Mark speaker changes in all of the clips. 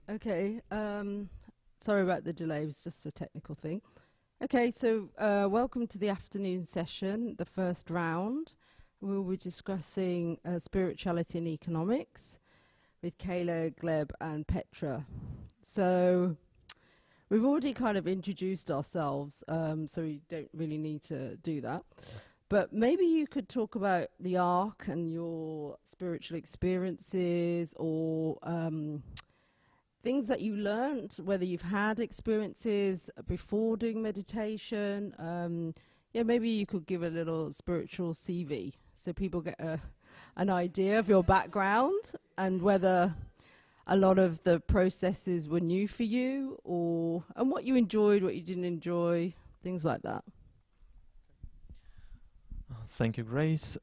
Speaker 1: Okay, sorry about the delay, it was just a technical thing. Okay, so welcome to the afternoon session, the first round. We'll be discussing spirituality and economics with Kayla, Gleb and Petra. So we've already kind of introduced ourselves, so we don't really need to do that. But maybe you could talk about the ARC and your spiritual experiences, or things that you learned, whether you've had experiences before doing meditation. Yeah, maybe you could give a little spiritual CV so people get an idea of your background and whether a lot of the processes were new for you, and what you enjoyed, what you didn't enjoy, things like that.
Speaker 2: Thank you, Grace.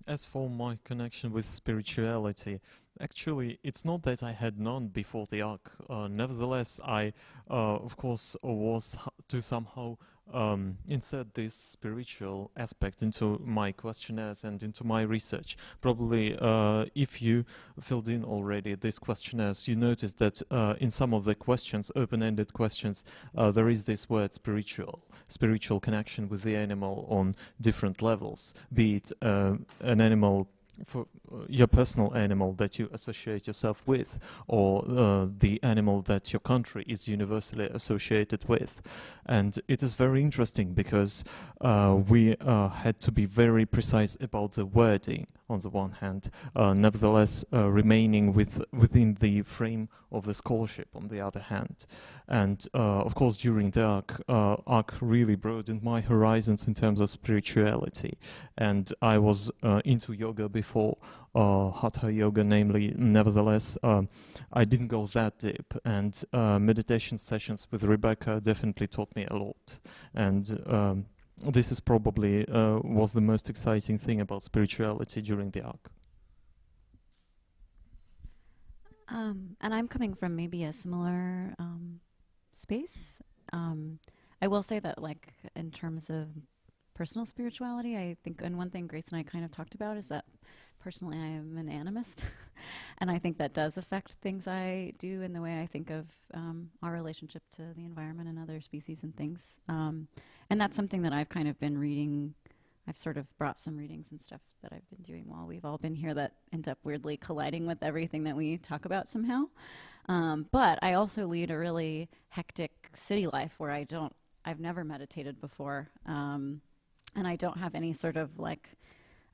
Speaker 2: As for my connection with spirituality, actually, it's not that I had none before the arc. Nevertheless, I, of course, was to somehow insert this spiritual aspect into my questionnaires and into my research. Probably, if you filled in already these questionnaires, you notice that in some of the questions, open-ended questions, there is this word spiritual connection with the animal on different levels, be it an animal, for your personal animal that you associate yourself with, or the animal that your country is universally associated with. And it is very interesting because we had to be very precise about the wording on the one hand, nevertheless remaining within the frame of the scholarship on the other hand. And of course during the ARC really broadened my horizons in terms of spirituality. And I was into yoga before, Hatha yoga namely. Nevertheless, I didn't go that deep, and meditation sessions with Rebecca definitely taught me a lot. And this is probably was the most exciting thing about spirituality during the arc.
Speaker 3: And I'm coming from maybe a similar space. I will say that, like, in terms of personal spirituality, I think, and one thing Grace and I kind of talked about is that personally I am an animist. And I think that does affect things I do in the way I think of our relationship to the environment and other species and things. And that's something that I've kind of been reading. I've sort of brought some readings and stuff that I've been doing while we've all been here that end up weirdly colliding with everything that we talk about somehow. But I also lead a really hectic city life where I've never meditated before. And I don't have any sort of like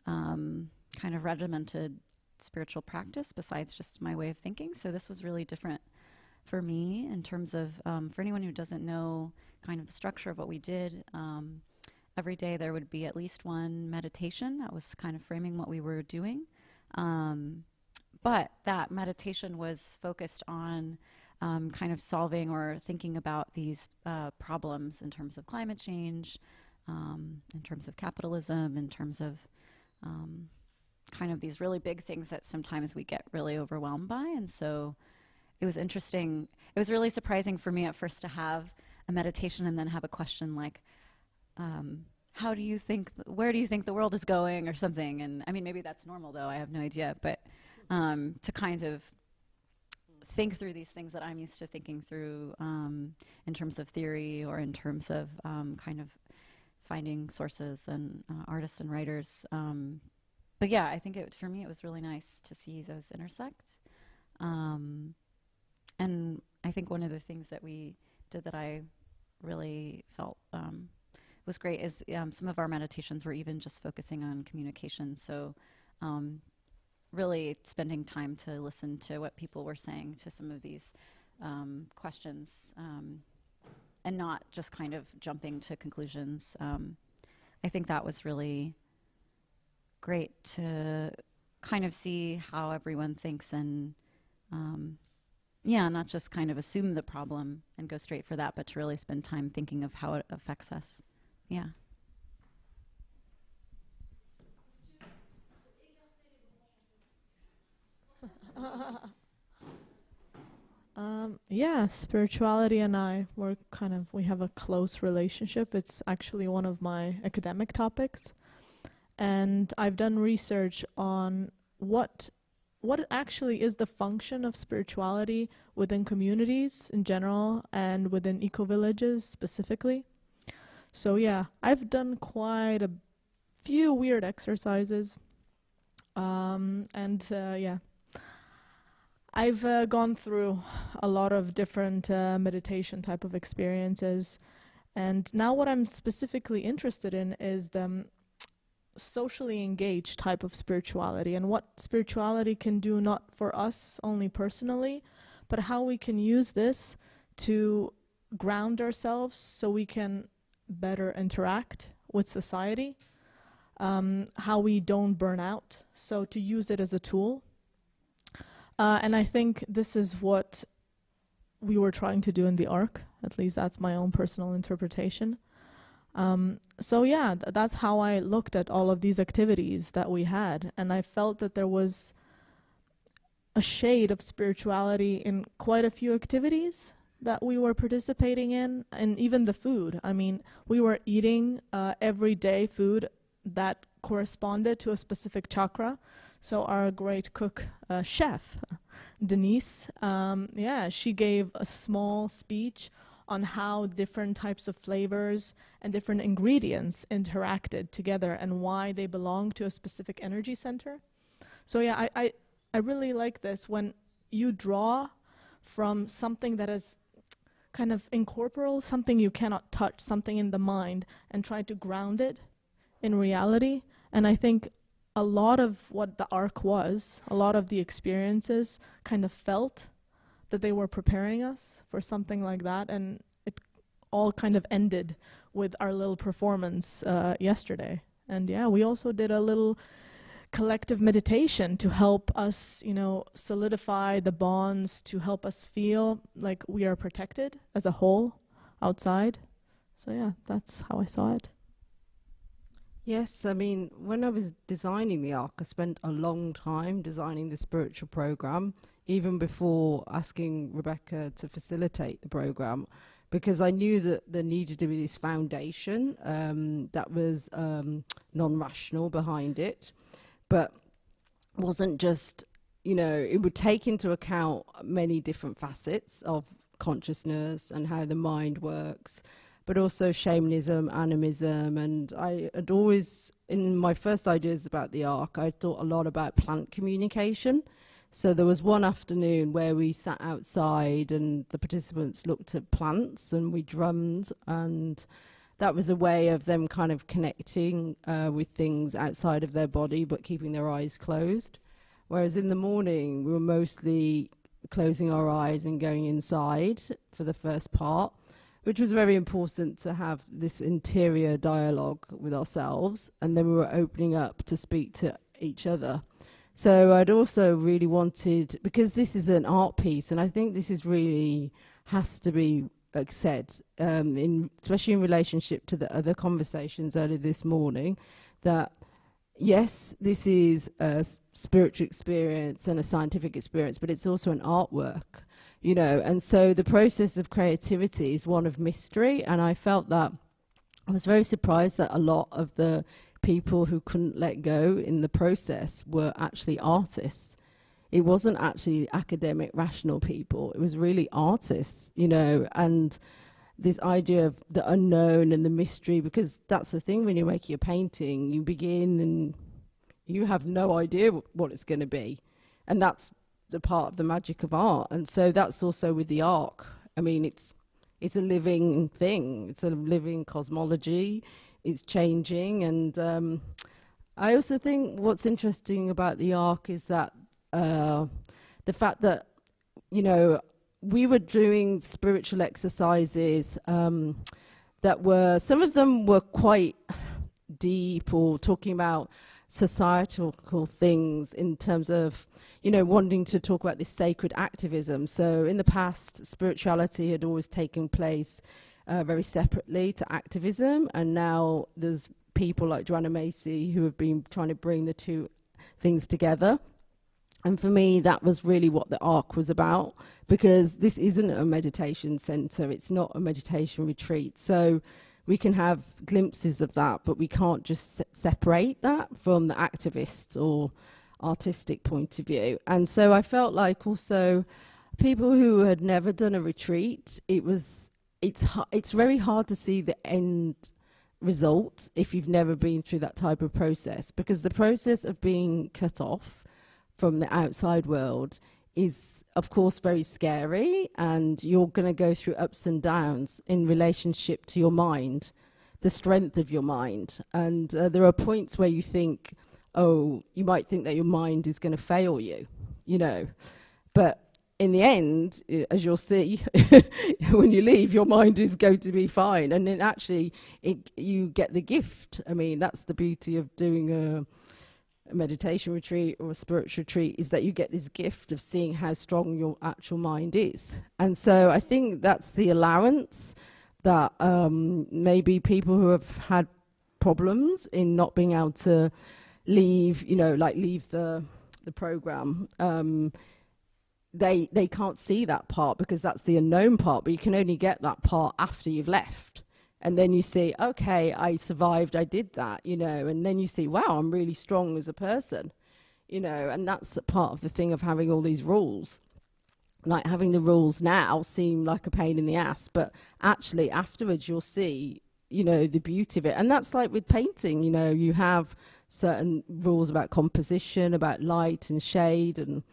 Speaker 3: kind of regimented spiritual practice besides just my way of thinking. So this was really different for me in terms of, for anyone who doesn't know kind of the structure of what we did, every day there would be at least one meditation that was kind of framing what we were doing. But that meditation was focused on kind of solving or thinking about these problems in terms of climate change, in terms of capitalism, in terms of kind of these really big things that sometimes we get really overwhelmed by. And so it was interesting. It was really surprising for me at first to have a meditation and then have a question like, how do you think, where do you think the world is going or something? And I mean, maybe that's normal though, I have no idea, but to kind of think through these things that I'm used to thinking through in terms of theory or in terms of kind of finding sources and artists and writers. But yeah, I think for me it was really nice to see those intersect. And I think one of the things that we did that I really felt was great is some of our meditations were even just focusing on communication. So really spending time to listen to what people were saying to some of these questions and not just kind of jumping to conclusions. I think that was really great to kind of see how everyone thinks and yeah, not just kind of assume the problem and go straight for that, but to really spend time thinking of how it affects us. Yeah.
Speaker 4: Yeah, spirituality and I we have a close relationship. It's actually one of my academic topics. And I've done research on what what actually is the function of spirituality within communities in general and within eco-villages specifically. So yeah, I've done quite a few weird exercises. Yeah, I've gone through a lot of different meditation type of experiences. And now what I'm specifically interested in is the socially engaged type of spirituality, and what spirituality can do not for us only personally, but how we can use this to ground ourselves so we can better interact with society, how we don't burn out, so to use it as a tool. And I think this is what we were trying to do in the ARC. At least that's my own personal interpretation. So yeah, that's how I looked at all of these activities that we had, and I felt that there was a shade of spirituality in quite a few activities that we were participating in, and even the food. I mean, we were eating everyday food that corresponded to a specific chakra. So our great cook, chef, Denise, she gave a small speech on how different types of flavors and different ingredients interacted together and why they belong to a specific energy center. So yeah, I really like this when you draw from something that is kind of incorporeal, something you cannot touch, something in the mind, and try to ground it in reality. And I think a lot of what the ARC was, a lot of the experiences kind of felt that they were preparing us for something like that, and it all kind of ended with our little performance yesterday. And yeah, we also did a little collective meditation to help us, solidify the bonds, to help us feel like we are protected as a whole outside. So yeah, that's how I saw it.
Speaker 1: Yes, I mean, when I was designing the ARC, I spent a long time designing the spiritual program, even before asking Rebecca to facilitate the program, because I knew that there needed to be this foundation that was non-rational behind it, but wasn't just, it would take into account many different facets of consciousness and how the mind works, but also shamanism, animism. And I had always, in my first ideas about the ARC, I thought a lot about plant communication. So there was one afternoon where we sat outside and the participants looked at plants and we drummed, and that was a way of them kind of connecting with things outside of their body but keeping their eyes closed. Whereas in the morning we were mostly closing our eyes and going inside for the first part, which was very important to have this interior dialogue with ourselves, and then we were opening up to speak to each other. So I'd also really wanted, because this is an art piece, and I think this is really has to be said, especially in relationship to the other conversations earlier this morning, that yes, this is a spiritual experience and a scientific experience, but it's also an artwork, and so the process of creativity is one of mystery. And I felt that I was very surprised that a lot of the people who couldn't let go in the process were actually artists. It wasn't actually academic, rational people. It was really artists, and this idea of the unknown and the mystery, because that's the thing when you're making a painting, you begin and you have no idea what it's going to be. And that's the part of the magic of art. And so that's also with the ARC. I mean, it's a living thing. It's a living cosmology. It's changing. And I also think what's interesting about the ARC is that the fact that, we were doing spiritual exercises that were, some of them were quite deep, or talking about societal things in terms of, wanting to talk about this sacred activism. So in the past, spirituality had always taken place very separately to activism, and now there's people like Joanna Macy who have been trying to bring the two things together. And for me, that was really what the ARC was about, because this isn't a meditation center. It's not a meditation retreat. So we can have glimpses of that, but we can't just separate that from the activists or artistic point of view. And so I felt like also people who had never done a retreat, it's very hard to see the end result if you've never been through that type of process, because the process of being cut off from the outside world is of course very scary, and you're going to go through ups and downs in relationship to your mind, the strength of your mind. And there are points where you think, oh, you might think that your mind is going to fail you, you know, but in the end, as you'll see, when you leave, your mind is going to be fine. And then actually, you get the gift. I mean, that's the beauty of doing a meditation retreat or a spiritual retreat, is that you get this gift of seeing how strong your actual mind is. And so I think that's the allowance that maybe people who have had problems in not being able to leave, you know, like leave the program, they can't see that part, because that's the unknown part, but you can only get that part after you've left. And then you see, okay, I survived, I did that, you know, and then you see, wow, I'm really strong as a person, you know, and that's a part of the thing of having all these rules. Like having the rules now seem like a pain in the ass, but actually afterwards you'll see, you know, the beauty of it. And that's like with painting, you know, you have certain rules about composition, about light and shade, and,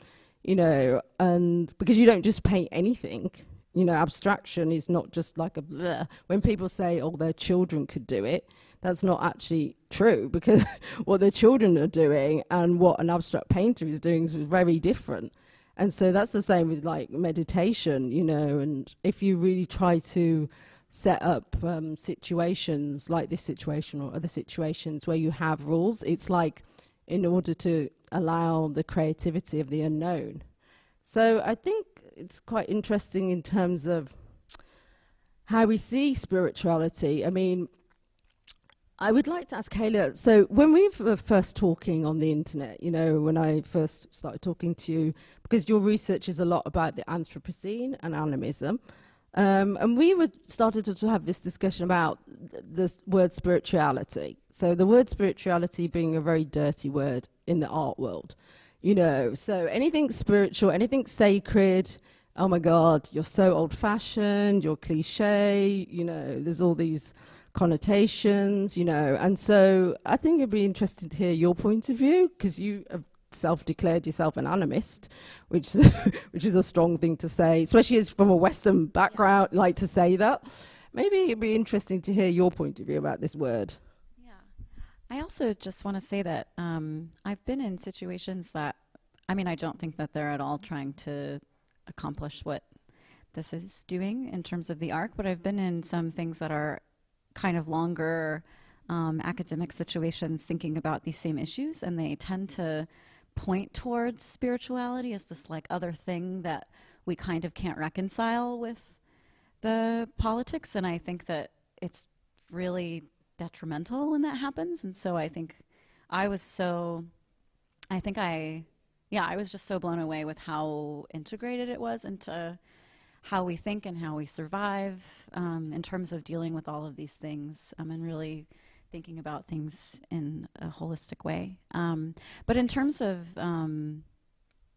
Speaker 1: you know, and because you don't just paint anything. You know, abstraction is not just like a bleh. When people say, oh, their children could do it, that's not actually true, because what their children are doing and what an abstract painter is doing is very different. And so that's the same with like meditation, you know, and if you really try to set up situations like this situation or other situations where you have rules, it's like in order to allow the creativity of the unknown. So I think it's quite interesting in terms of how we see spirituality. I mean, I would like to ask Kayla, so when we were first talking on the internet, you know, when I first started talking to you, because your research is a lot about the Anthropocene and animism, and we started to have this discussion about the word spirituality. So the word spirituality being a very dirty word in the art world. You know, so anything spiritual, anything sacred, oh my God, you're so old-fashioned, you're cliche, you know, there's all these connotations, you know. And so I think it'd be interesting to hear your point of view, because you have self-declared yourself an animist, which is a strong thing to say, especially as from a Western background, like to say that. Maybe it'd be interesting to hear your point of view about this word.
Speaker 3: I also just want to say that I've been in situations that, I mean, I don't think that they're at all trying to accomplish what this is doing in terms of the arc, but I've been in some things that are kind of longer academic situations thinking about these same issues, and they tend to point towards spirituality as this like other thing that we kind of can't reconcile with the politics, and I think that it's really detrimental when that happens. And so I think I was just so blown away with how integrated it was into how we think and how we survive in terms of dealing with all of these things, and really thinking about things in a holistic way. But in terms of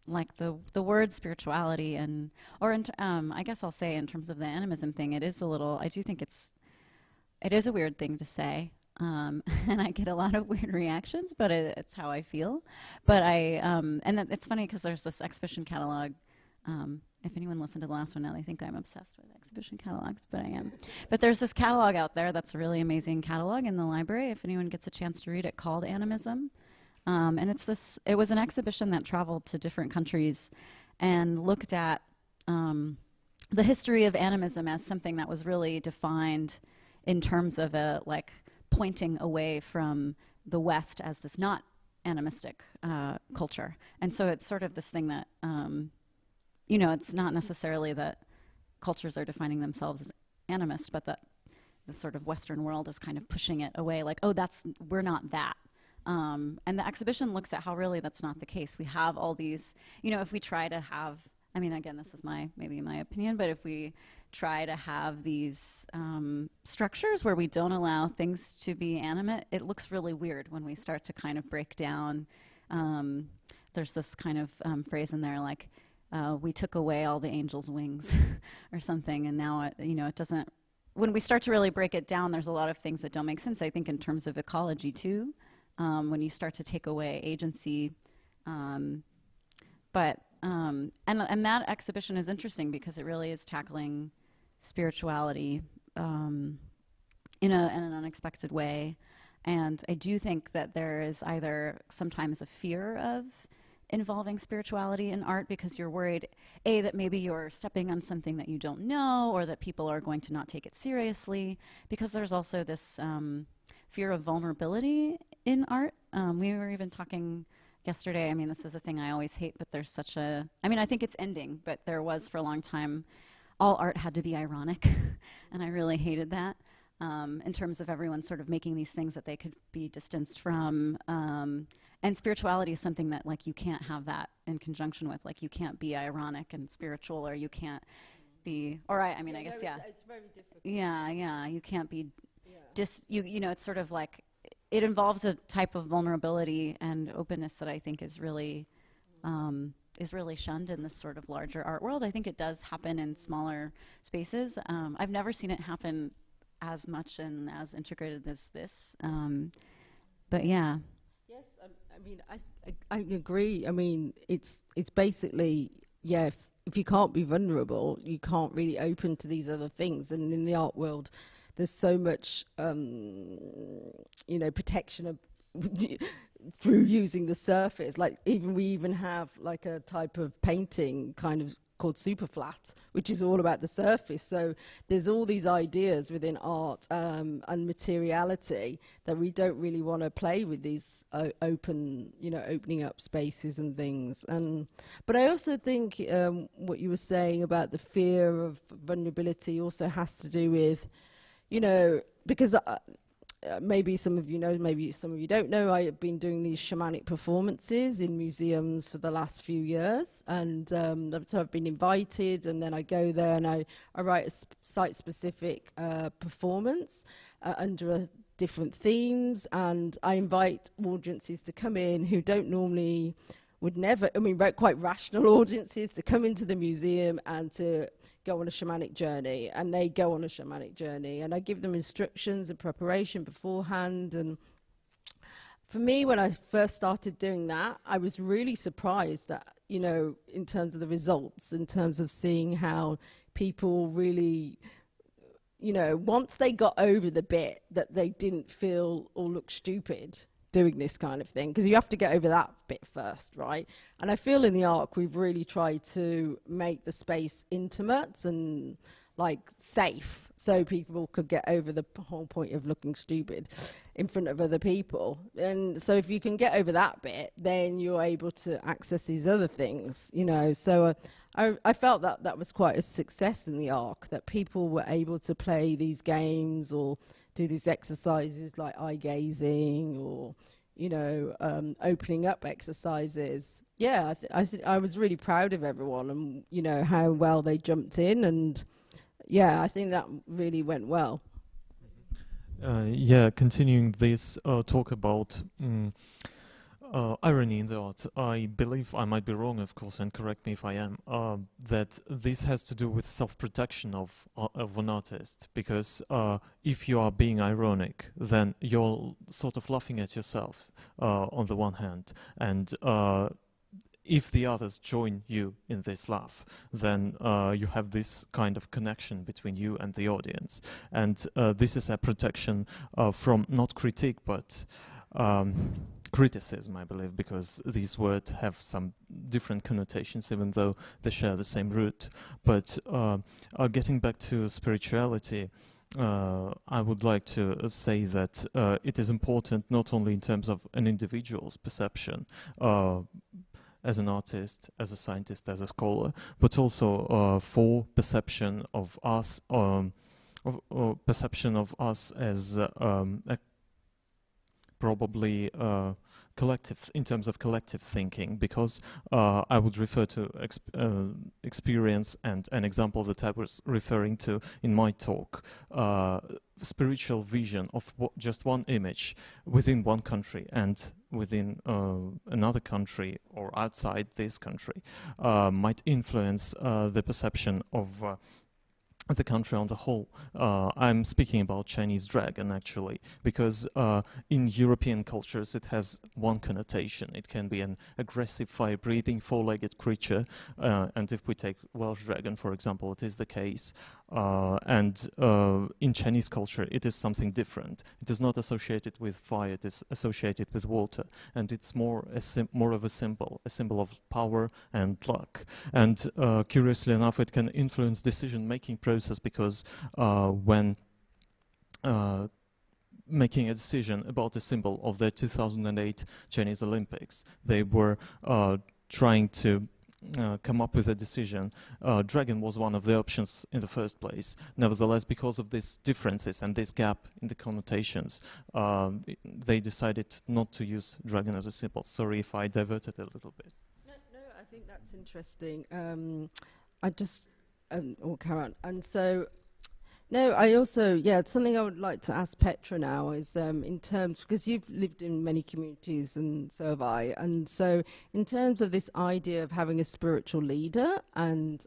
Speaker 3: like the word spirituality, I guess I'll say in terms of the animism thing, it is a little, I do think it is a weird thing to say, and I get a lot of weird reactions, but it's how I feel. But and it's funny because there's this exhibition catalog. If anyone listened to the last one, now they think I'm obsessed with exhibition catalogs, but I am. But there's this catalog out there that's a really amazing catalog in the library, if anyone gets a chance to read it, called Animism. And it was an exhibition that traveled to different countries and looked at the history of animism as something that was really defined in terms of like pointing away from the West as this not animistic culture. And so it's sort of this thing that, you know, it's not necessarily that cultures are defining themselves as animist, but that the sort of Western world is kind of pushing it away, like, oh, we're not that. And the exhibition looks at how really that's not the case. We have all these, you know, if we try to have, I mean, again, this is maybe my opinion, but if we try to have these structures where we don't allow things to be animate, it looks really weird when we start to kind of break down there's this kind of phrase in there like, we took away all the angels' wings or something, and now it doesn't. When we start to really break it down, there's a lot of things that don't make sense. I think in terms of ecology too, when you start to take away agency, and that exhibition is interesting because it really is tackling spirituality in an unexpected way. And I do think that there is either sometimes a fear of involving spirituality in art because you're worried, A, that maybe you're stepping on something that you don't know, or that people are going to not take it seriously, because there's also this fear of vulnerability in art. We were even talking yesterday, I mean, this is a thing I always hate, but there's such a, I mean, I think it's ending, but there was for a long time, all art had to be ironic, and I really hated that. In terms of everyone sort of making these things that they could be distanced from. And spirituality is something that, like, you can't have that in conjunction with. Like, you can't be ironic and spiritual, or you can't be, or I mean, I guess, yeah.
Speaker 1: It's very difficult.
Speaker 3: Yeah, you can't be, you know, it's sort of like, it involves a type of vulnerability and openness that I think is really shunned in this sort of larger art world. I think it does happen in smaller spaces. I've never seen it happen as much and as integrated as this, but yeah.
Speaker 1: Yes, I mean, I agree. I mean, it's basically, yeah, if you can't be vulnerable, you can't really open to these other things. And in the art world, there's so much, protection of through using the surface. Like we even have like a type of painting kind of called super flat, which is all about the surface. So there's all these ideas within art and materiality that we don't really want to play with these opening up spaces and things. But I also think what you were saying about the fear of vulnerability also has to do with, because maybe some of you know, maybe some of you don't know, I have been doing these shamanic performances in museums for the last few years, and so I've been invited, and then I go there and I write a site-specific performance under different themes, and I invite audiences to come in who don't normally, quite rational audiences to come into the museum and to go on a shamanic journey, and they go on a shamanic journey, and I give them instructions and preparation beforehand. And for me, when I first started doing that, I was really surprised that, in terms of the results, in terms of seeing how people really, once they got over the bit that they didn't feel or look stupid doing this kind of thing, because you have to get over that bit first, right? And I feel in the ARC we've really tried to make the space intimate and like safe, so people could get over the whole point of looking stupid in front of other people. And so if you can get over that bit, then you're able to access these other things, So I felt that was quite a success in the ARC, that people were able to play these games or do these exercises like eye gazing or, opening up exercises. Yeah, I was really proud of everyone and, how well they jumped in. And yeah, I think that really went well.
Speaker 2: Continuing this talk about irony in the art, I believe, I might be wrong, of course, and correct me if I am, that this has to do with self-protection of an artist, because if you are being ironic, then you're sort of laughing at yourself on the one hand, and if the others join you in this laugh, then you have this kind of connection between you and the audience, and this is a protection from not critique, but criticism, I believe, because these words have some different connotations, even though they share the same root. But getting back to spirituality, I would like to say that it is important not only in terms of an individual's perception as an artist, as a scientist, as a scholar, but also for perception of us, perception of us as a probably collective, in terms of collective thinking, because I would refer to experience and an example that I was referring to in my talk, spiritual vision of just one image within one country and within another country or outside this country might influence the perception of the country on the whole. I'm speaking about Chinese dragon, actually, because in European cultures it has one connotation. It can be an aggressive, fire-breathing, four-legged creature, and if we take Welsh dragon, for example, it is the case. And in Chinese culture, it is something different. It is not associated with fire, it is associated with water, and it's more of a symbol of power and luck. And curiously enough, it can influence decision-making process, because when making a decision about a symbol of the 2008 Chinese Olympics, they were trying to come up with a decision. Dragon was one of the options in the first place. Nevertheless, because of these differences and this gap in the connotations, they decided not to use dragon as a symbol. Sorry if I diverted a little bit.
Speaker 1: No, I think that's interesting. I just, or Karen, and so, no, I also, something I would like to ask Petra now is in terms, because you've lived in many communities and so have I, and so in terms of this idea of having a spiritual leader and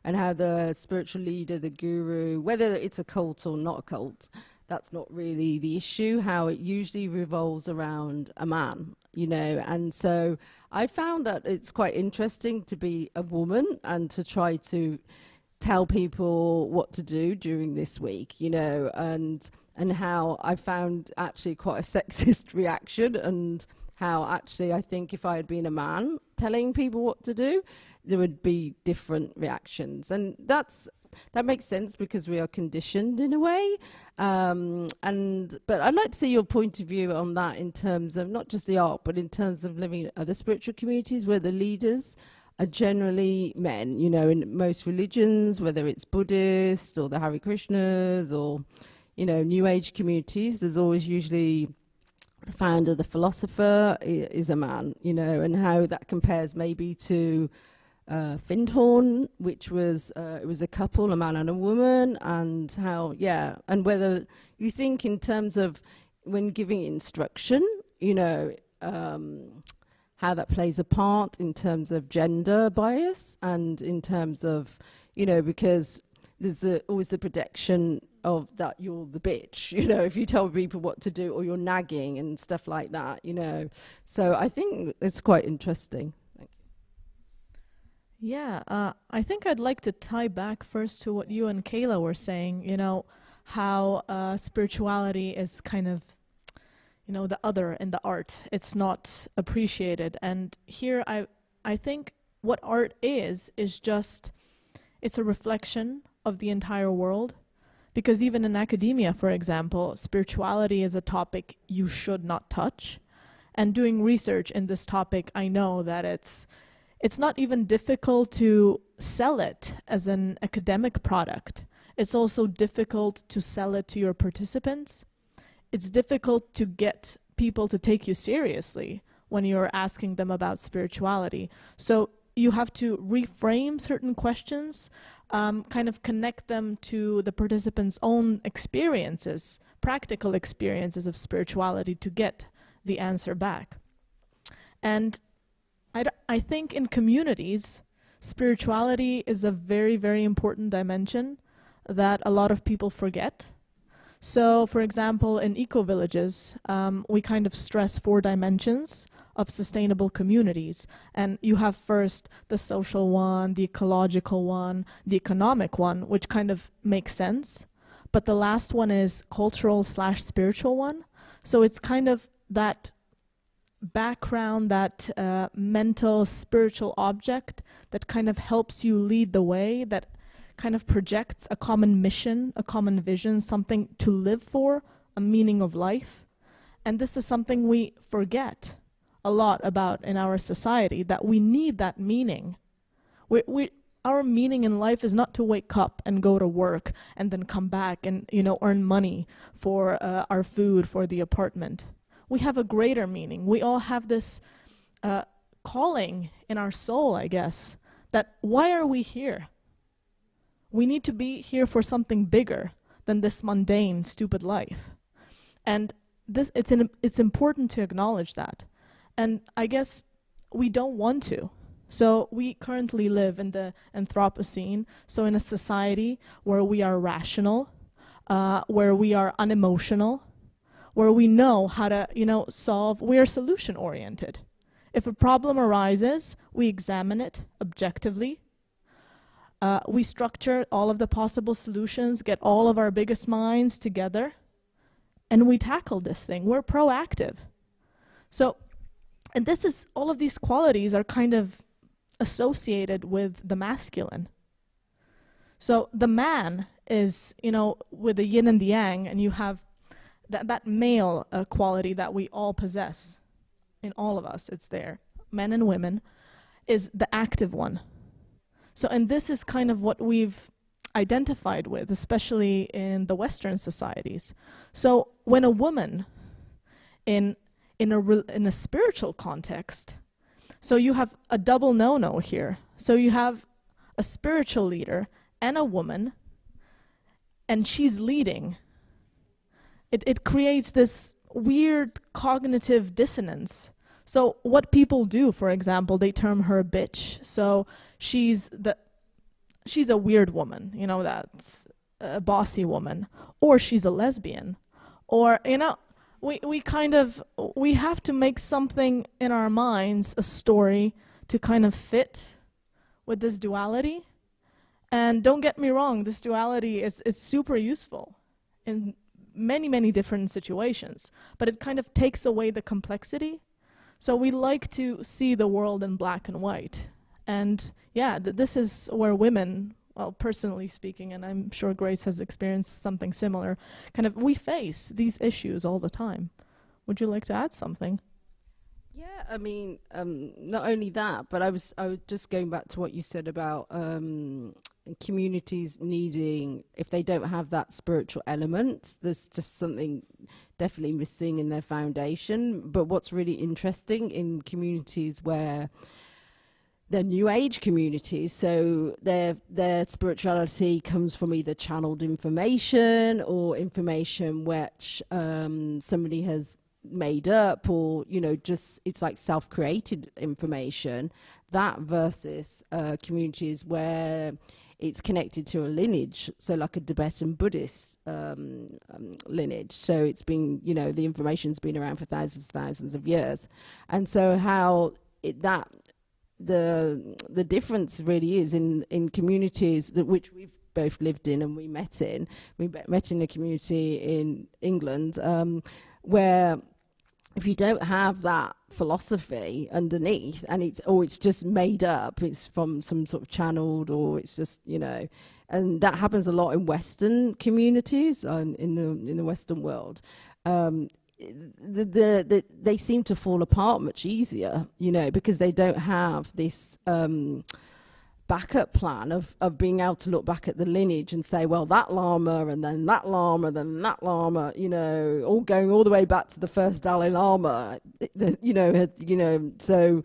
Speaker 1: how the spiritual leader, the guru, whether it's a cult or not a cult, that's not really the issue, how it usually revolves around a man, you know, and so I found that it's quite interesting to be a woman and to try to tell people what to do during this week, you know, and how I found actually quite a sexist reaction, and how actually I think if I had been a man telling people what to do, there would be different reactions. And that makes sense because we are conditioned in a way. But I'd like to see your point of view on that in terms of not just the art, but in terms of living in other spiritual communities where the leaders are generally men, you know, in most religions, whether it's Buddhist or the Hare Krishnas or, you know, New Age communities, there's always usually the founder, the philosopher is a man, you know, and how that compares maybe to Findhorn, which was, it was a couple, a man and a woman, and how, and whether you think in terms of when giving instruction, you know, how that plays a part in terms of gender bias and in terms of, you know, because there's always the protection of that you're the bitch, you know, if you tell people what to do or you're nagging and stuff like that, you know. So I think it's quite interesting. Thank you.
Speaker 4: Yeah, I think I'd like to tie back first to what you and Kayla were saying, you know, how spirituality is kind of, you know, the other in the art. It's not appreciated. And here I think what art is just, it's a reflection of the entire world. Because even in academia, for example, spirituality is a topic you should not touch. And doing research in this topic, I know that it's not even difficult to sell it as an academic product. It's also difficult to sell it to your participants. It's difficult to get people to take you seriously when you're asking them about spirituality. So you have to reframe certain questions, kind of connect them to the participants' own experiences, practical experiences of spirituality to get the answer back. And I think in communities, spirituality is a very, very important dimension that a lot of people forget. So, for example, in eco-villages, we kind of stress 4 dimensions of sustainable communities. And you have first the social one, the ecological one, the economic one, which kind of makes sense. But the last one is cultural/spiritual one. So it's kind of that background, that mental, spiritual object that kind of helps you lead the way, that kind of projects a common mission, a common vision, something to live for, a meaning of life. And this is something we forget a lot about in our society, that we need that meaning. Our meaning in life is not to wake up and go to work and then come back and, you know, earn money for our food, for the apartment. We have a greater meaning. We all have this calling in our soul, I guess, that why are we here? We need to be here for something bigger than this mundane, stupid life. And it's important to acknowledge that. And I guess we don't want to. So we currently live in the Anthropocene, so in a society where we are rational, where we are unemotional, where we know how to, solve, we are solution oriented. If a problem arises, we examine it objectively. We structure all of the possible solutions, get all of our biggest minds together, and we tackle this thing. We're proactive. So, and all of these qualities are kind of associated with the masculine. So the man is, with the yin and the yang, and you have that male quality that we all possess. In all of us, it's there. Men and women is the active one. So, and this is kind of what we've identified with, especially in the Western societies. So when a woman in a spiritual context, so you have a double no-no here. So you have a spiritual leader and a woman, and she's leading. It creates this weird cognitive dissonance. So what people do, for example, they term her a bitch. So she's a weird woman, that's a bossy woman, or she's a lesbian, or we have to make something in our minds, a story, to kind of fit with this duality. And don't get me wrong, this duality is super useful in many, many different situations, but it kind of takes away the complexity. So we like to see the world in black and white. And yeah, this is where women, well, personally speaking, and I'm sure Grace has experienced something similar, we face these issues all the time. Would you like to add something?
Speaker 1: Yeah, I mean, not only that, but I was just going back to what you said about communities needing, if they don't have that spiritual element, there's just something definitely missing in their foundation. But what's really interesting in communities where they're New Age communities, so their spirituality comes from either channeled information or information which somebody has made up, or just it's like self-created information, that versus communities where it's connected to a lineage, so like a Tibetan Buddhist lineage. So it's been, the information's been around for thousands of years. And so how the difference really is in communities which we've both lived in and we met in. We met in a community in England where if you don't have that philosophy underneath, and it's just made up, it's from some sort of channeled, or it's just, and that happens a lot in Western communities in the Western world. They seem to fall apart much easier, because they don't have this backup plan of being able to look back at the lineage and say, well, that Lama, and then that Lama, then that Lama, all going all the way back to the first Dalai Lama, so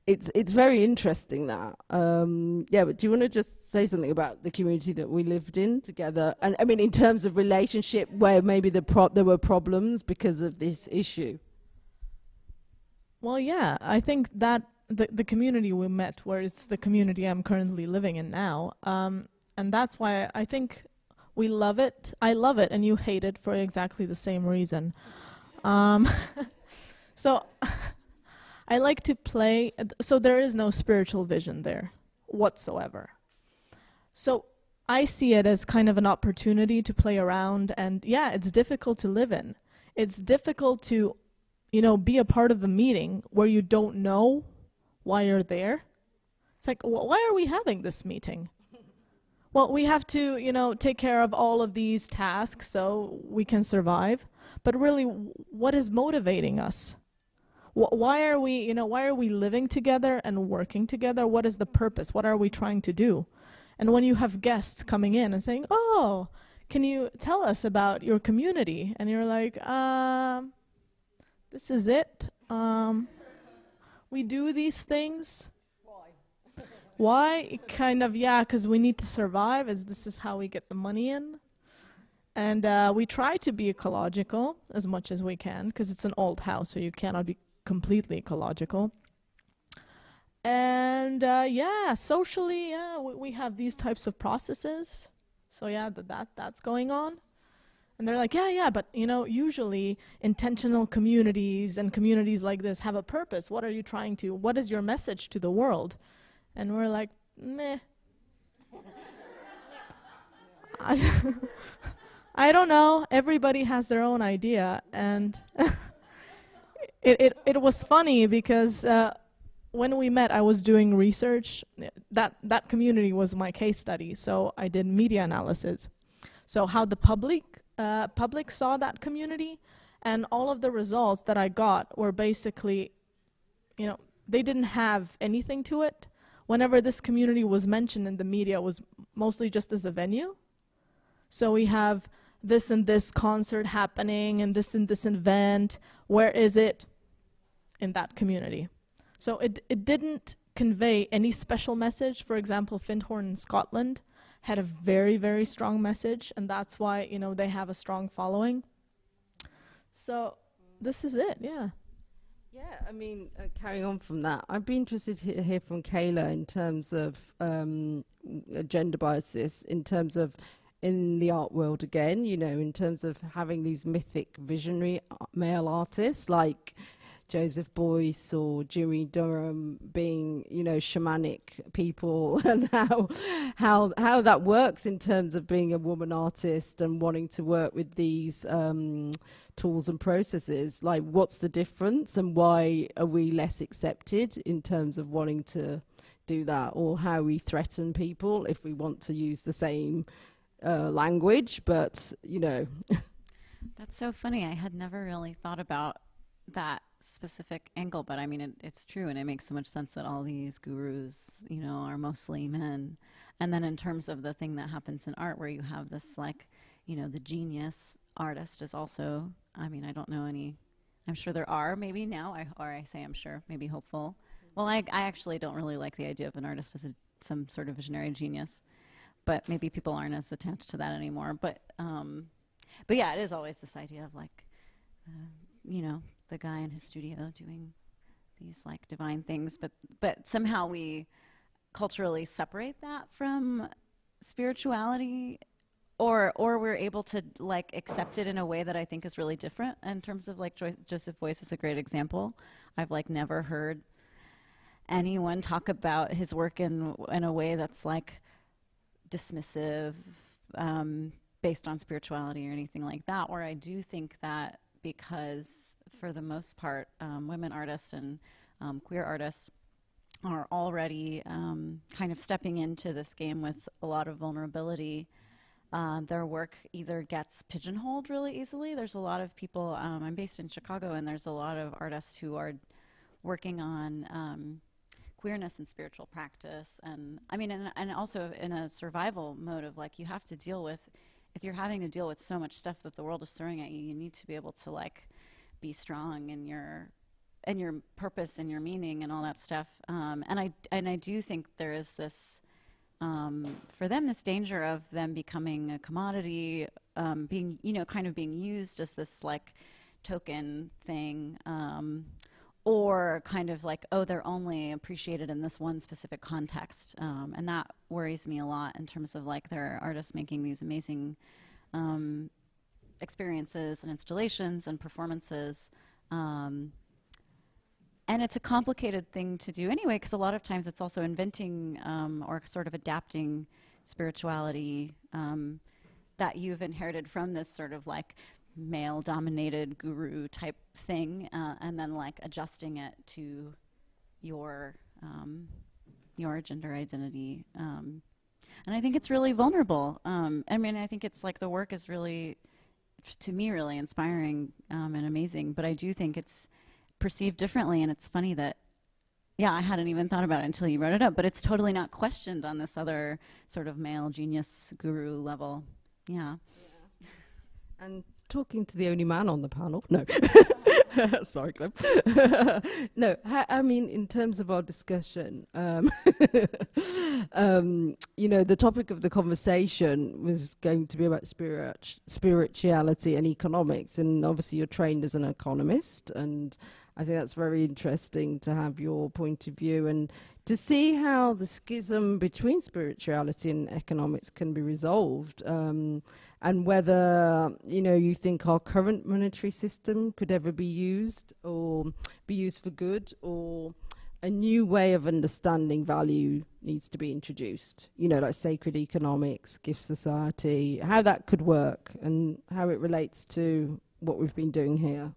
Speaker 1: it's very interesting that. But do you want to just say something about the community that we lived in together? And I mean, in terms of relationship, where maybe there were problems because of this issue.
Speaker 4: Well, yeah, I think that the community we met, where it's the community I'm currently living in now, and that's why I think we love it. I love it, and you hate it for exactly the same reason. So I like to play, so there is no spiritual vision there whatsoever. So I see it as kind of an opportunity to play around, and yeah, it's difficult to live in. It's difficult to, be a part of the meeting where you don't know why you're there. It's like, why are we having this meeting? Well, we have to, take care of all of these tasks so we can survive. But really, what is motivating us? Why are we living together and working together? What is the purpose? What are we trying to do? And when you have guests coming in and saying, oh, can you tell us about your community? And you're like, this is it. We do these things. Why? Kind of, yeah, because we need to survive, as this is how we get the money in. And we try to be ecological as much as we can, because it's an old house, so you cannot be completely ecological. And yeah, socially, yeah, we have these types of processes. So yeah, that's going on. And they're like, yeah, but you know, usually intentional communities and communities like this have a purpose. What is your message to the world? And we're like, meh. I don't know. Everybody has their own idea. And it was funny because when we met, I was doing research. That community was my case study. So I did media analysis. So how the public saw that community, and all of the results that I got were basically, you know, they didn't have anything to it. Whenever this community was mentioned in the media, it was mostly just as a venue. So we have this and this concert happening and this event. Where is it? In that community. So it didn't convey any special message. For example, Findhorn in Scotland had a very, very strong message, and that's why, you know, they have a strong following. So this is it, yeah.
Speaker 1: Yeah, I mean, carrying on from that, I'd be interested to hear from Kayla in terms of gender biases, in terms of in the art world again, you know, in terms of having these mythic visionary male artists like Joseph Beuys or Jimmy Durham being, you know, shamanic people, and how that works in terms of being a woman artist and wanting to work with these tools and processes. Like, what's the difference, and why are we less accepted in terms of wanting to do that, or how we threaten people if we want to use the same language, but, you know.
Speaker 3: That's so funny. I had never really thought about that specific angle, but I mean, it's true, and it makes so much sense that all these gurus, you know, are mostly men. And then in terms of the thing that happens in art, where you have this, like, you know, the genius artist is also, I mean, I don't know any, I'm sure there are maybe now, I say I'm sure, maybe hopeful. Well, I actually don't really like the idea of an artist as some sort of visionary genius, but maybe people aren't as attached to that anymore. But yeah, it is always this idea of, like, you know, the guy in his studio doing these, like, divine things, but somehow we culturally separate that from spirituality, or we're able to, like, accept it in a way that I think is really different. In terms of, like, Joseph Beuys is a great example. I've, like, never heard anyone talk about his work in a way that's, like, dismissive, based on spirituality or anything like that, where I do think that because for the most part, women artists and queer artists are already kind of stepping into this game with a lot of vulnerability. Their work either gets pigeonholed really easily. There's a lot of people, I'm based in Chicago, and there's a lot of artists who are working on queerness and spiritual practice. And I mean, and also in a survival mode of, like, you have to deal with, if you're having to deal with so much stuff that the world is throwing at you, you need to be able to, like, be strong in your purpose and your meaning and all that stuff. And I do think there is this, for them, this danger of them becoming a commodity, being, you know, kind of being used as this, like, token thing, or kind of like, oh, they're only appreciated in this one specific context. And that worries me a lot in terms of, like, there are artists making these amazing experiences and installations and performances. And it's a complicated thing to do anyway, because a lot of times it's also inventing or sort of adapting spirituality that you've inherited from this sort of, like, male-dominated guru type thing, and then, like, adjusting it to your gender identity. And I think it's really vulnerable. I mean, I think it's, like, the work is really, to me, really inspiring and amazing, but I do think it's perceived differently, and it's funny that, yeah, I hadn't even thought about it until you brought it up, but it's totally not questioned on this other sort of male genius guru level. Yeah.
Speaker 1: And talking to the only man on the panel, no. Sorry, Gleb. No, I mean, in terms of our discussion, you know, the topic of the conversation was going to be about spirituality and economics, and obviously you're trained as an economist, and I think that's very interesting to have your point of view and to see how the schism between spirituality and economics can be resolved, and whether, you know, you think our current monetary system could ever be used or be used for good, or a new way of understanding value needs to be introduced, you know, like sacred economics, gift society, how that could work and how it relates to what we've been doing here.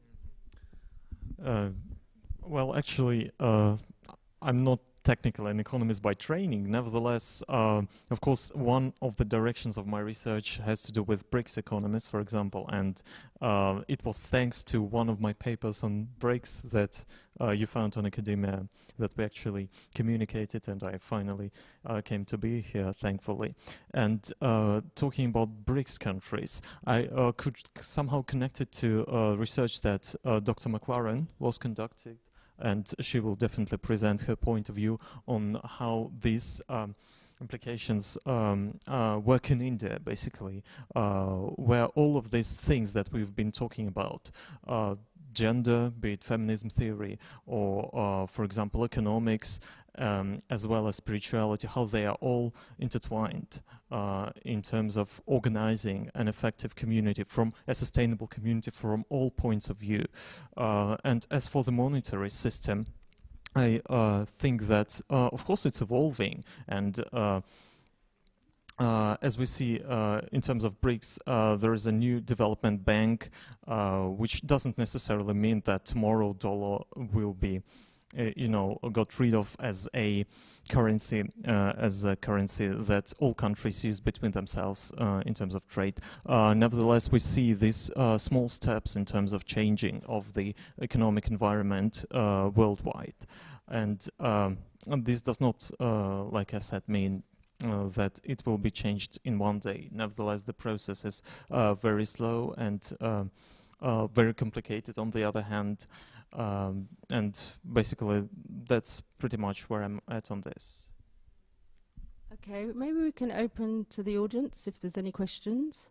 Speaker 2: Well, actually, I'm not technically an economist by training. Nevertheless, of course, one of the directions of my research has to do with BRICS economists, for example, and it was thanks to one of my papers on BRICS that you found on academia that we actually communicated, and I finally came to be here, thankfully. And talking about BRICS countries, I could somehow connect it to research that Dr. McLaren was conducting, and she will definitely present her point of view on how these implications work in India, basically, where all of these things that we've been talking about, gender, be it feminism theory, or, for example, economics, as well as spirituality, how they are all intertwined in terms of organizing an effective community, from a sustainable community from all points of view. And as for the monetary system, I think that, of course, it's evolving, and as we see in terms of BRICS, there is a new development bank, which doesn't necessarily mean that tomorrow dollar will be, you know, got rid of as a currency that all countries use between themselves in terms of trade. Nevertheless, we see these small steps in terms of changing of the economic environment worldwide, and this does not, like I said, mean that it will be changed in one day. Nevertheless, the process is very slow and very complicated on the other hand, and basically that's pretty much where I'm at on this.
Speaker 1: Okay, maybe we can open to the audience if there's any questions.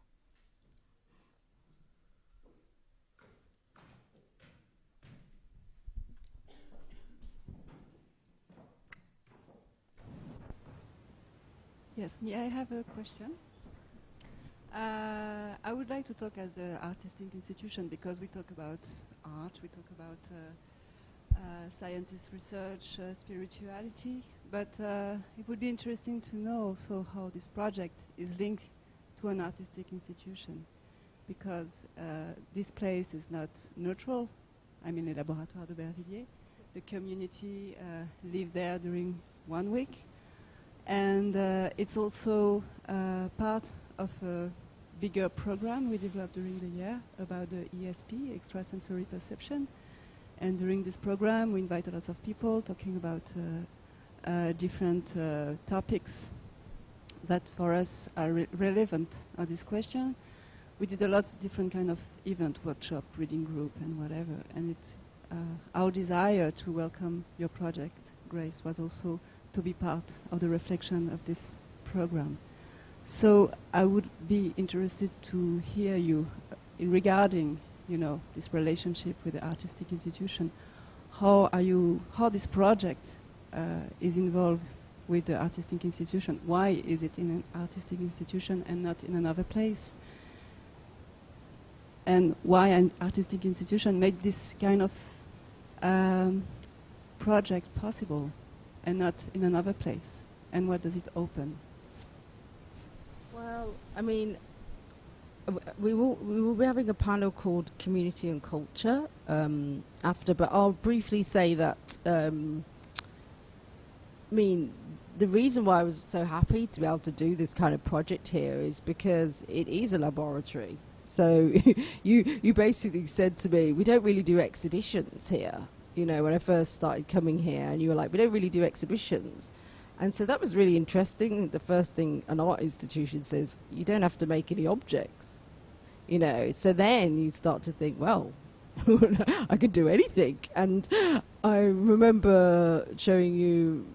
Speaker 5: Yes, may I have a question? I would like to talk at the artistic institution, because we talk about art, we talk about scientist research, spirituality, but it would be interesting to know also how this project is linked to an artistic institution, because this place is not neutral. I'm in the Laboratories d'Aubervilliers. The community live there during 1 week. And it's also part of a bigger program we developed during the year about the ESP, extrasensory perception. And during this program, we invited lots of people talking about different topics that for us are relevant on this question. We did a lot of different kind of event, workshop, reading group, and whatever. And it's our desire to welcome your project, Grace, was also to be part of the reflection of this program. So I would be interested to hear you regarding, you know, this relationship with the artistic institution. How this project is involved with the artistic institution? Why is it in an artistic institution and not in another place? And why an artistic institution made this kind of project possible and not in another place? And what does it open?
Speaker 1: Well, I mean, we will be having a panel called Community and Culture after, but I'll briefly say that, I mean, the reason why I was so happy to be able to do this kind of project here is because it is a laboratory. So you basically said to me, we don't really do exhibitions here. You know, when I first started coming here, and you were like, we don't really do exhibitions. And so that was really interesting. The first thing an art institution says, you don't have to make any objects. You know, so then you start to think, well, I could do anything. And I remember showing you,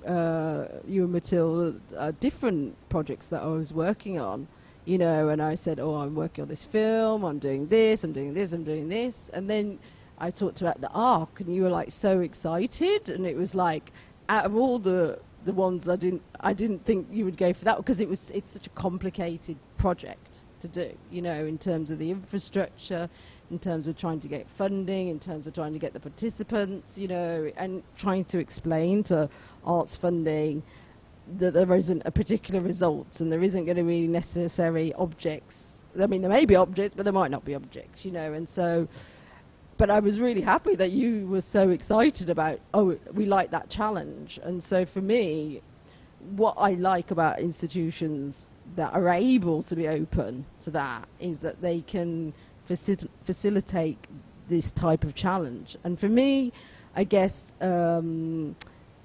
Speaker 1: you and Mathilde, different projects that I was working on, you know, and I said, oh, I'm working on this film, I'm doing this, I'm doing this, I'm doing this. And then I talked about the arc, and you were like so excited, and it was like, out of all the ones I didn't think you would go for that, because it's such a complicated project to do, you know, in terms of the infrastructure, in terms of trying to get funding, in terms of trying to get the participants, you know, and trying to explain to arts funding that there isn't a particular result and there isn't going to be necessary objects. I mean, there may be objects, but there might not be objects, you know, and so, but I was really happy that you were so excited about, oh, we like that challenge. And so for me, what I like about institutions that are able to be open to that is that they can facilitate this type of challenge. And for me, I guess the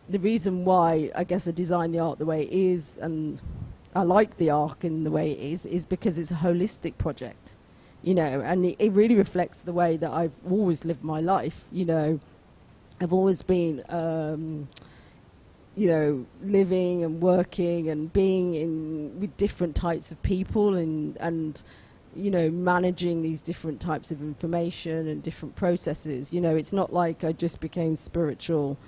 Speaker 1: reason why I guess I design the art the way it is, and I like the arc in the way it is because it's a holistic project, you know, and it really reflects the way that I've always lived my life, you know. I've always been, you know, living and working and being with different types of people and you know, managing these different types of information and different processes. You know, it's not like I just became spiritual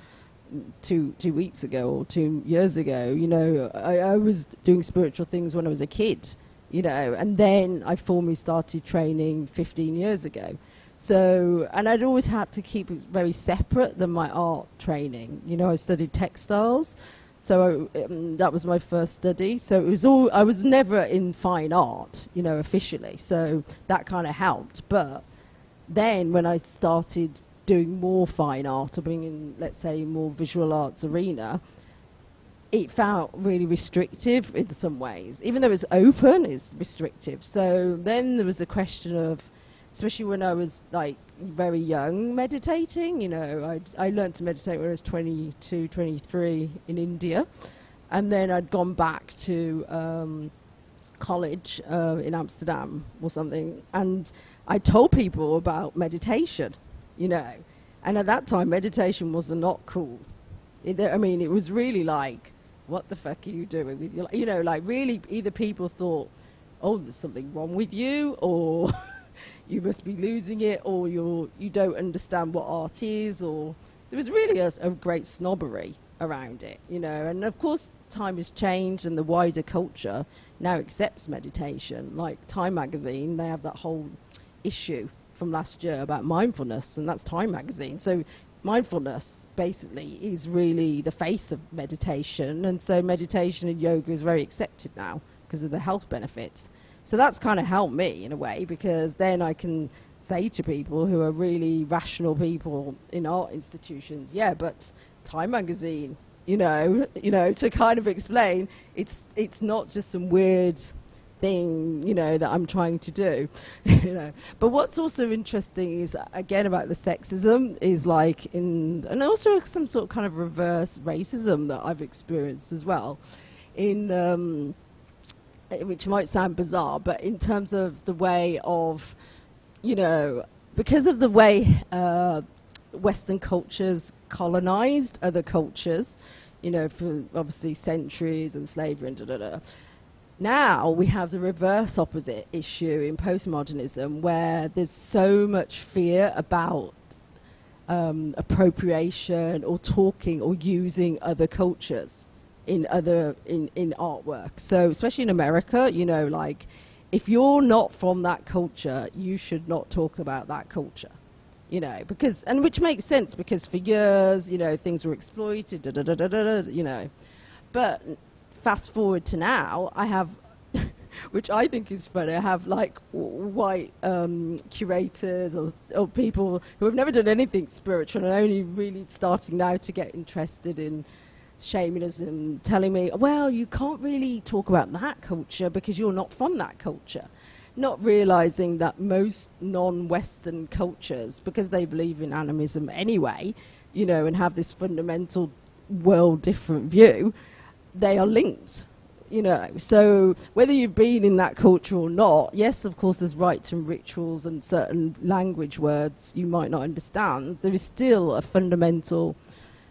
Speaker 1: two weeks ago or 2 years ago. You know, I was doing spiritual things when I was a kid, you know, and then I formally started training 15 years ago. So, and I'd always had to keep it very separate than my art training. You know, I studied textiles, so that was my first study. So it was all, I was never in fine art, you know, officially. So that kind of helped. But then when I started doing more fine art or being in, let's say, more visual arts arena, it felt really restrictive in some ways. Even though it's open, it's restrictive. So then there was a question of, especially when I was like very young meditating, you know, I learned to meditate when I was 22, 23 in India. And then I'd gone back to college in Amsterdam or something. And I told people about meditation, you know. And at that time, meditation was not cool. I mean, it was really like, what the fuck are you doing with your life? You know, like really either people thought, oh, there's something wrong with you, or you must be losing it, or you don't understand what art is, or there was really a great snobbery around it, you know. And of course, time has changed, and the wider culture now accepts meditation. Like Time magazine, they have that whole issue from last year about mindfulness, and that's Time magazine. So mindfulness basically is really the face of meditation, and so meditation and yoga is very accepted now because of the health benefits. So that's kind of helped me in a way, because then I can say to people who are really rational people in art institutions, yeah, but Time magazine, you know, to kind of explain it's not just some weird thing, you know, that I'm trying to do, you know. But what's also interesting is, again, about the sexism is like and also some sort of kind of reverse racism that I've experienced as well, in which might sound bizarre, but in terms of the way of, you know, because of the way Western cultures colonized other cultures, you know, for obviously centuries and slavery and da-da-da. Now we have the reverse opposite issue in postmodernism, where there's so much fear about appropriation or talking or using other cultures in artwork. So especially in America, you know, like if you're not from that culture, you should not talk about that culture, you know, because, and which makes sense, because for years, you know, things were exploited, you know. But fast forward to now, I have, which I think is funny, I have like white curators or people who have never done anything spiritual and only really starting now to get interested in shamanism, telling me, well, you can't really talk about that culture because you're not from that culture. Not realizing that most non-Western cultures, because they believe in animism anyway, you know, and have this fundamental world different view, they are linked you know. So whether you've been in that culture or not, yes, of course, there's rites and rituals and certain language words you might not understand. There is still a fundamental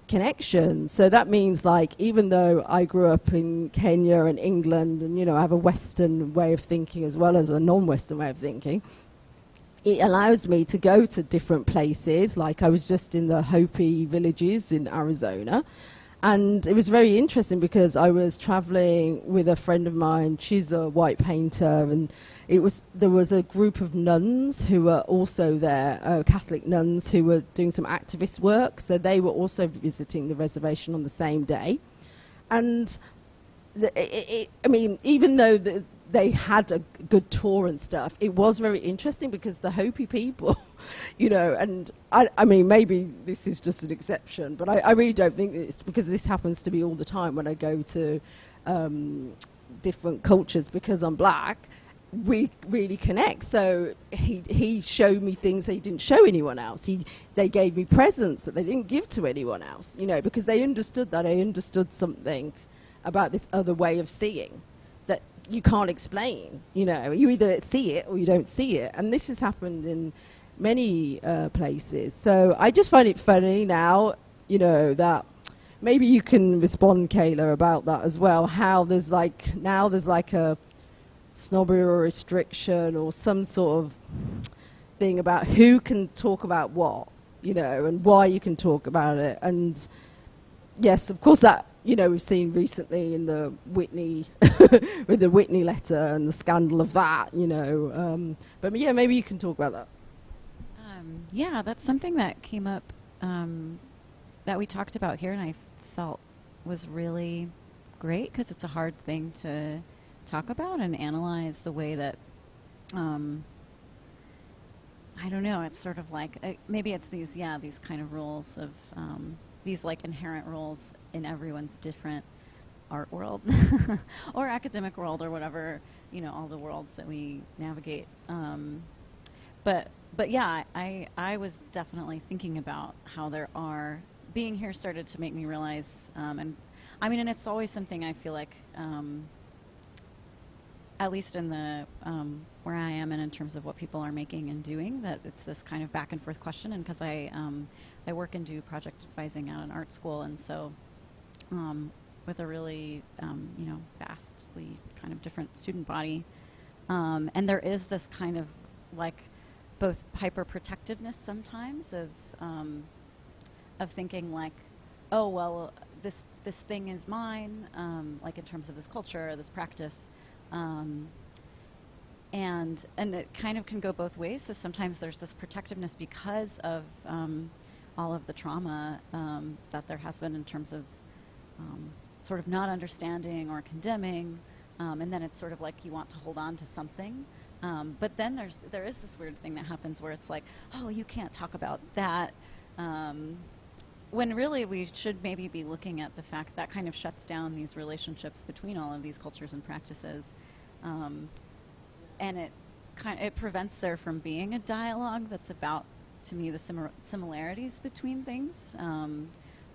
Speaker 1: connection. So that means, like, even though I grew up in Kenya and England and, you know, I have a Western way of thinking as well as a non-Western way of thinking, it allows me to go to different places. Like, I was just in the Hopi villages in Arizona, and it was very interesting because I was traveling with a friend of mine. She's a white painter, and there was a group of nuns who were also there, Catholic nuns who were doing some activist work. So they were also visiting the reservation on the same day. And I mean, even though they had a good tour and stuff, it was very interesting because the Hopi people, you know, and I mean, maybe this is just an exception, but I really don't think it's because this happens to me all the time when I go to different cultures. Because I'm black, we really connect. So he showed me things that he didn't show anyone else. They gave me presents that they didn't give to anyone else, you know, because they understood that. I understood something about this other way of seeing that you can't explain. You know, you either see it or you don't see it. And this has happened in many places. So I just find it funny now, you know, that maybe you can respond, Kayla, about that as well, how there's like, now there's like a snobbery or restriction or some sort of thing about who can talk about what, you know, and why you can talk about it. And yes, of course, that, you know, we've seen recently in the Whitney, with the Whitney letter and the scandal of that, you know. But yeah, maybe you can talk about that.
Speaker 3: Yeah, that's something that came up that we talked about here, and I felt was really great because it's a hard thing to talk about and analyze the way that, I don't know, it's sort of like, maybe it's these kind of rules of, these like inherent rules in everyone's different art world or academic world or whatever, you know, all the worlds that we navigate. But yeah, I was definitely thinking about how there are, being here started to make me realize, and I mean, and it's always something I feel like, at least in the, where I am and in terms of what people are making and doing, that it's this kind of back and forth question. And because I work and do project advising at an art school, and so with a really, you know, vastly kind of different student body. And there is this kind of like both hyper-protectiveness sometimes of thinking like, oh, well, this thing is mine, like in terms of this culture, this practice. And it kind of can go both ways. So sometimes there's this protectiveness because of all of the trauma that there has been in terms of sort of not understanding or condemning, and then it's sort of like you want to hold on to something. But then there is this weird thing that happens where it's like, oh, you can't talk about that. When really we should maybe be looking at the fact that kind of shuts down these relationships between all of these cultures and practices. And it prevents there from being a dialogue that's about, to me, the similarities between things.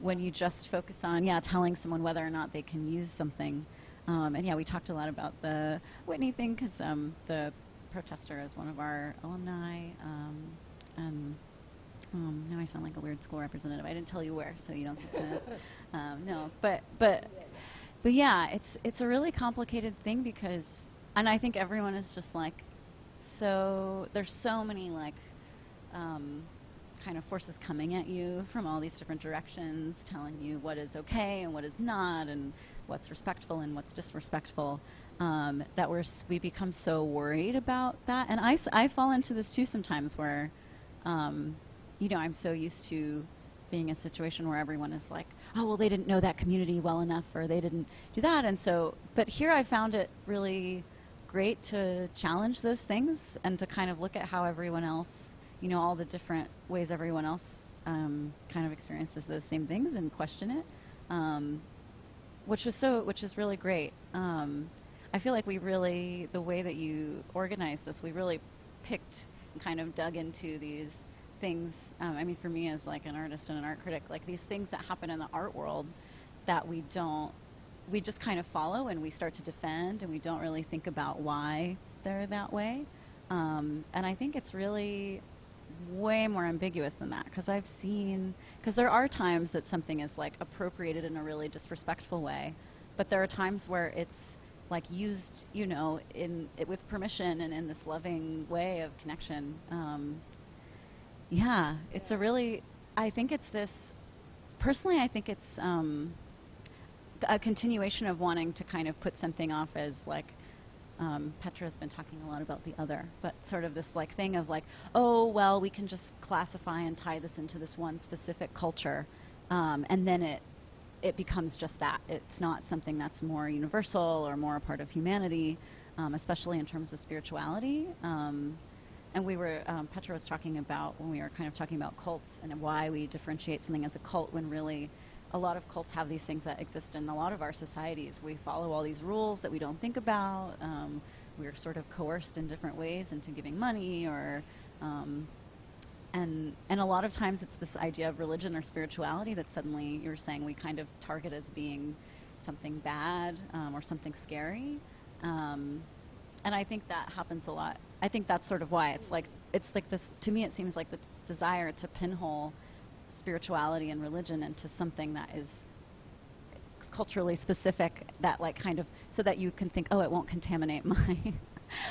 Speaker 3: When you just focus on, telling someone whether or not they can use something. And we talked a lot about the Whitney thing because the protester is one of our alumni. And now I sound like a weird school representative. I didn't tell you where, so you don't get to no. But yeah, it's a really complicated thing because, and I think everyone is just like, so there's so many like kind of forces coming at you from all these different directions, telling you what is okay and what is not, and what's respectful and what's disrespectful. That we become so worried about that, and I fall into this too sometimes where. You know, I'm so used to being in a situation where everyone is like, oh, well, they didn't know that community well enough, or they didn't do that. And so, but here I found it really great to challenge those things and to kind of look at how everyone else, you know, all the different ways everyone else kind of experiences those same things and question it, which is really great. I feel like the way that you organized this, we really picked and kind of dug into these things. I mean, for me as like an artist and an art critic, like these things that happen in the art world that we don't we just kind of follow and we start to defend, and we don't really think about why they're that way. And I think it's really way more ambiguous than that, because there are times that something is like appropriated in a really disrespectful way, but there are times where it's like used, you know, with permission and in this loving way of connection. Yeah, it's a really, I think it's this, personally I think it's a continuation of wanting to kind of put something off as like, Petra has been talking a lot about the other, but sort of this like thing of like, oh, well, we can just classify and tie this into this one specific culture, and then it becomes just that. It's not something that's more universal or more a part of humanity, especially in terms of spirituality. And we were, Petra was talking about when we were kind of talking about cults and why we differentiate something as a cult when really a lot of cults have these things that exist in a lot of our societies. We follow all these rules that we don't think about. We're sort of coerced in different ways into giving money, or and a lot of times it's this idea of religion or spirituality that suddenly you're saying we kind of target as being something bad or something scary. And I think that happens a lot. I think that's sort of why it's like this, to me it seems like this desire to pinhole spirituality and religion into something that is culturally specific, that like kind of, so that you can think, oh, it won't contaminate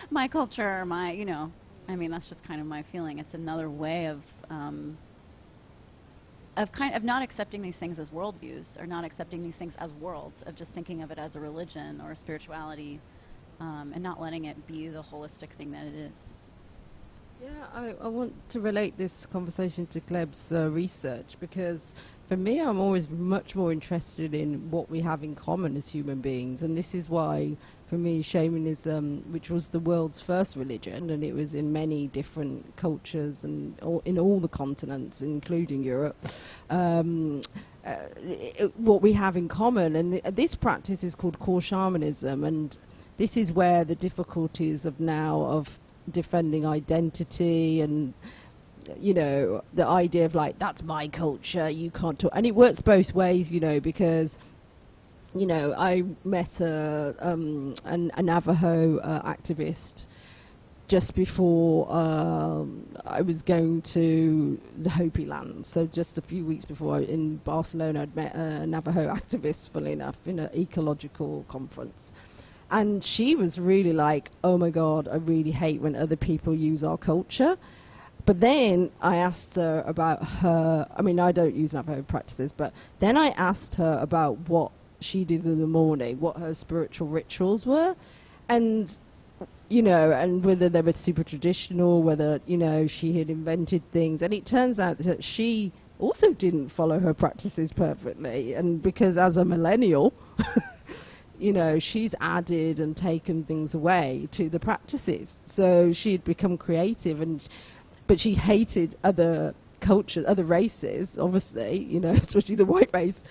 Speaker 3: my culture, or my, you know, I mean, that's just kind of my feeling. It's another way of not accepting these things as worldviews, or not accepting these things as worlds, of just thinking of it as a religion or a spirituality, and not letting it be the holistic thing that it is.
Speaker 1: Yeah, I want to relate this conversation to Gleb's research, because for me, I'm always much more interested in what we have in common as human beings. And this is why, for me, shamanism, which was the world's first religion, and it was in many different cultures and in all the continents, including Europe, what we have in common. And this practice is called core shamanism. And this is where the difficulties of now of defending identity and, you know, the idea of like, that's my culture, you can't talk, and it works both ways, you know, because, you know, I met a Navajo activist just before I was going to the Hopi land. So just a few weeks before, in Barcelona, I'd met a Navajo activist, funnily enough, in an ecological conference. And she was really like, oh my God, I really hate when other people use our culture. But then I asked her about her, I mean, I don't use Navajo practices, but then I asked her about what she did in the morning, what her spiritual rituals were. And, you know, and whether they were super traditional, whether, you know, she had invented things. And it turns out that she also didn't follow her practices perfectly. And because as a millennial, you know, she's added and taken things away to the practices. So she'd become creative, but she hated other cultures, other races, obviously, you know, especially the white race,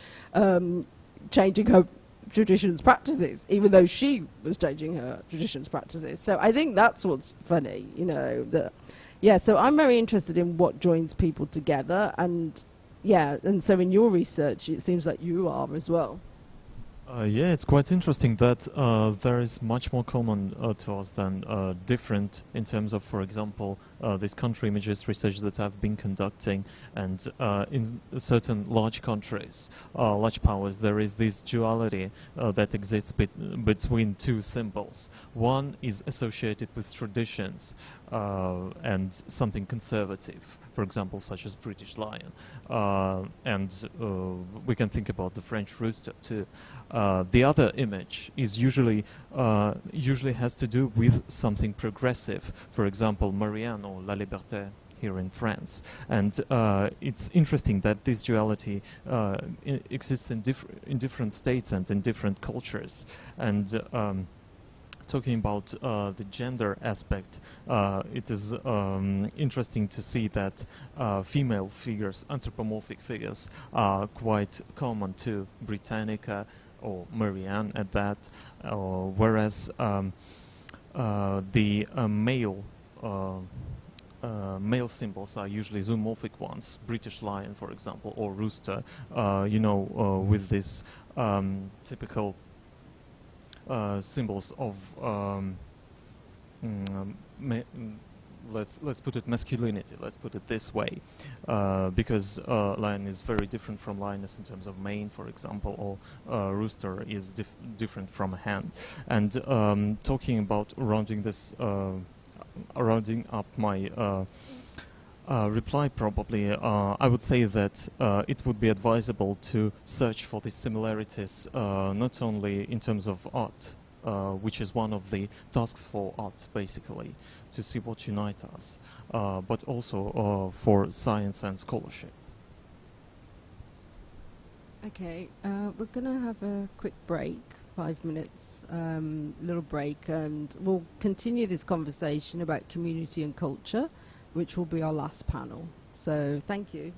Speaker 1: changing her traditions, practices, even though she was changing her traditions, practices. So I think that's what's funny, you know, that, yeah, so I'm very interested in what joins people together. And yeah, and so in your research, it seems like you are as well.
Speaker 2: Yeah, it's quite interesting that there is much more common to us than different in terms of, for example, this country images research that I've been conducting, and in certain large countries, large powers, there is this duality that exists between two symbols. One is associated with traditions and something conservative, for example, such as British lion, and we can think about the French rooster too. The other image is usually has to do with something progressive, for example, Marianne or La Liberté here in France. And it's interesting that this duality exists in different states and in different cultures. And talking about the gender aspect, it is interesting to see that female figures, anthropomorphic figures, are quite common to Britannica or Marianne at that, whereas the male symbols are usually zoomorphic ones, British lion, for example, or rooster, you know, with this typical symbols of let's put it masculinity. Let's put it this way, because lion is very different from lioness in terms of mane, for example, or rooster is different from hen. And talking about rounding up my reply, probably I would say that it would be advisable to search for the similarities not only in terms of art, which is one of the tasks for art, basically, to see what unites us, but also for science and scholarship.
Speaker 1: Okay, we're going to have a quick break, 5 minutes, little break, and we'll continue this conversation about community and culture, which will be our last panel. So thank you.